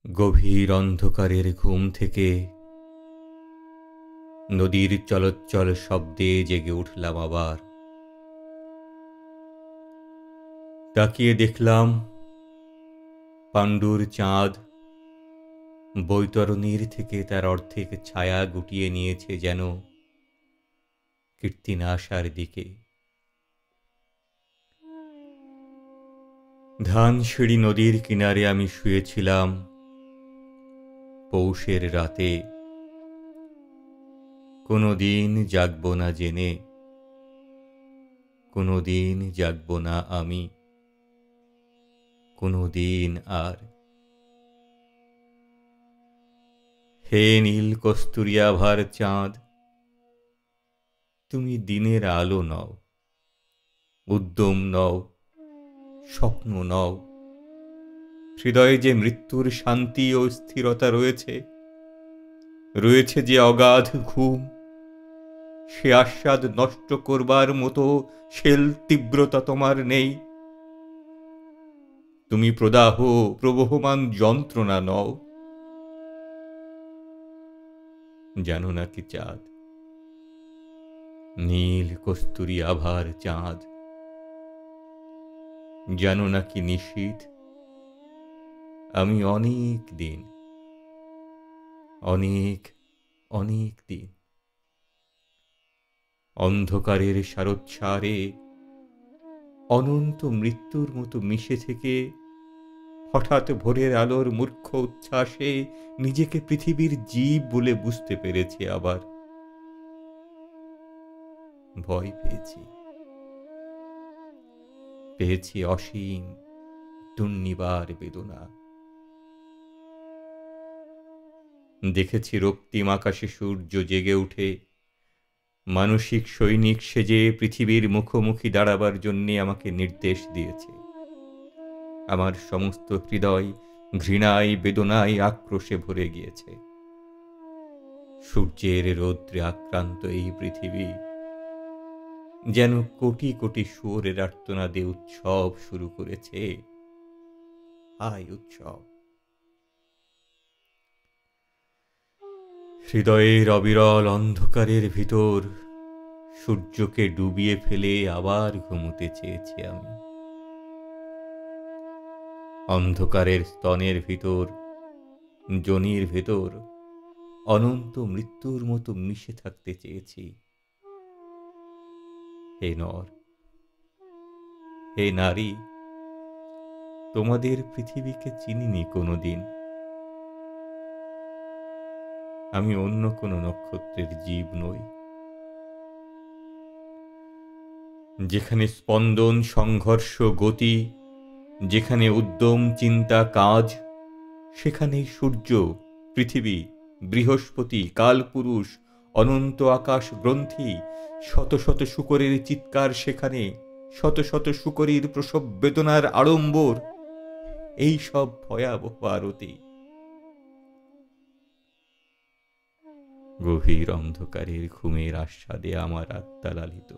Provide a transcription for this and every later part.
গভীর অন্ধকারের ঘুম থেকে নদীর চলচ্চল শব্দে জেগে উঠলাম আবার। তাকিয়ে দেখলাম পাণ্ডুর চাঁদ বৈতরণীর থেকে তার অর্ধেক ছায়া গুটিয়ে নিয়েছে যেন কীর্তিনাশার দিকে। ধানসিঁড়ি নদীর কিনারে আমি শুয়েছিলাম পৌষের রাতে, কোনোদিন জাগব না জেনে, কোনোদিন জাগব না আমি, কোনোদিন আর। হে নীল কস্তুরী আভার চাঁদ, তুমি দিনের আলো নও, উদ্যম নও, স্বপ্ন নও। হৃদয়ে যে মৃত্যুর শান্তি ও স্থিরতা রয়েছে, রয়েছে যে অগাধ ঘুম, সে আস্বাদ নষ্ট করবার মতো শেল তীব্রতা তোমার নেই। তুমি প্রদাহ প্রবহমান যন্ত্রণা নও। জানো নাকি চাঁদ, নীল কস্তুরী আভার চাঁদ, জানো নাকি নিশীথ, আমি অনেক দিন, অনেক অনেক দিন অন্ধকারের সারোচ্ছারে অনন্ত মৃত্যুর মতো মিশে থেকে হঠাৎ ভোরের আলোর মূর্খ উচ্ছ্বাসে নিজেকে পৃথিবীর জীব বলে বুঝতে পেরেছি। আবার ভয় পেয়েছি, পেয়েছি অসীম দুর্নিবার বেদনা। দেখেছি রক্তিম আকাশে সূর্য জেগে উঠে মানসিক সৈনিক সেজে পৃথিবীর মুখোমুখি দাঁড়াবার জন্যে আমাকে নির্দেশ দিয়েছে। আমার সমস্ত হৃদয় ঘৃণায় বেদনায় আক্রোশে ভরে গিয়েছে। সূর্যের রৌদ্রে আক্রান্ত এই পৃথিবী যেন কোটি কোটি শুয়োরের আর্তনাদে উৎসব শুরু করেছে। হায় উৎসব! হৃদয়ের অবিরল অন্ধকারের ভিতর সূর্যকে ডুবিয়ে ফেলে আবার ঘুমোতে চেয়েছি আমি। অন্ধকারের স্তনের ভিতর, যোনির ভেতর অনন্ত মৃত্যুর মতো মিশে থাকতে চেয়েছি। হে নর, হে নারী, তোমাদের পৃথিবীকে চিনিনি কোনোদিন। আমি অন্য কোনো নক্ষত্রের জীব নই। যেখানে স্পন্দন, সংঘর্ষ, গতি, যেখানে উদ্যম, চিন্তা, কাজ, সেখানেই সূর্য, পৃথিবী, বৃহস্পতি, কালপুরুষ, অনন্ত আকাশ গ্রন্থি, শত শত শূকরের চিৎকার সেখানে, শত শত শূকরীর প্রসব বেদনার আড়ম্বর, এই সব ভয়াবহ আরতি। গভীর অন্ধকারের ঘুমের আস্বাদে আমার আত্মা লালিত।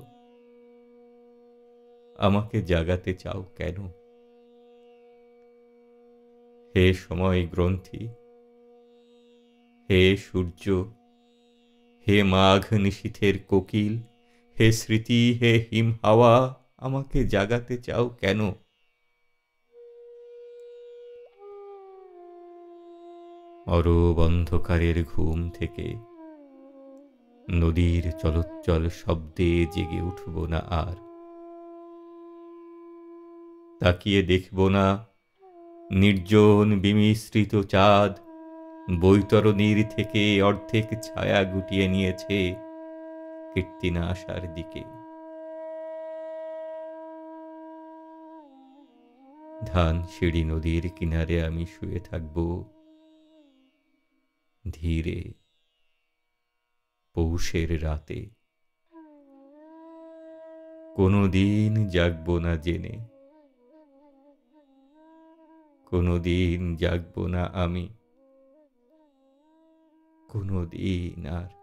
আমাকে জাগাতে চাও কেন? হে সময় গ্রন্থি, হে সূর্য, হে মাঘ নিশীথের কোকিল, হে স্মৃতি, হে হিম হাওয়া, আমাকে জাগাতে চাও কেন? অরব অন্ধকারের ঘুম থেকে নদীর চলচ্চল শব্দে জেগে উঠব না আর। তাকিয়ে দেখব না নির্জন বিমিশ্রিত চাঁদ বৈতরণীর থেকে অর্ধেক ছায়া গুটিয়ে নিয়েছে কীর্তিনাশার দিকে। ধানসিঁড়ি নদীর কিনারে আমি শুয়ে থাকব ধীরে পৌষের রাতে, কোনোদিন জাগব না জেনে, কোনোদিন জাগব না আমি, কোনোদিন আর।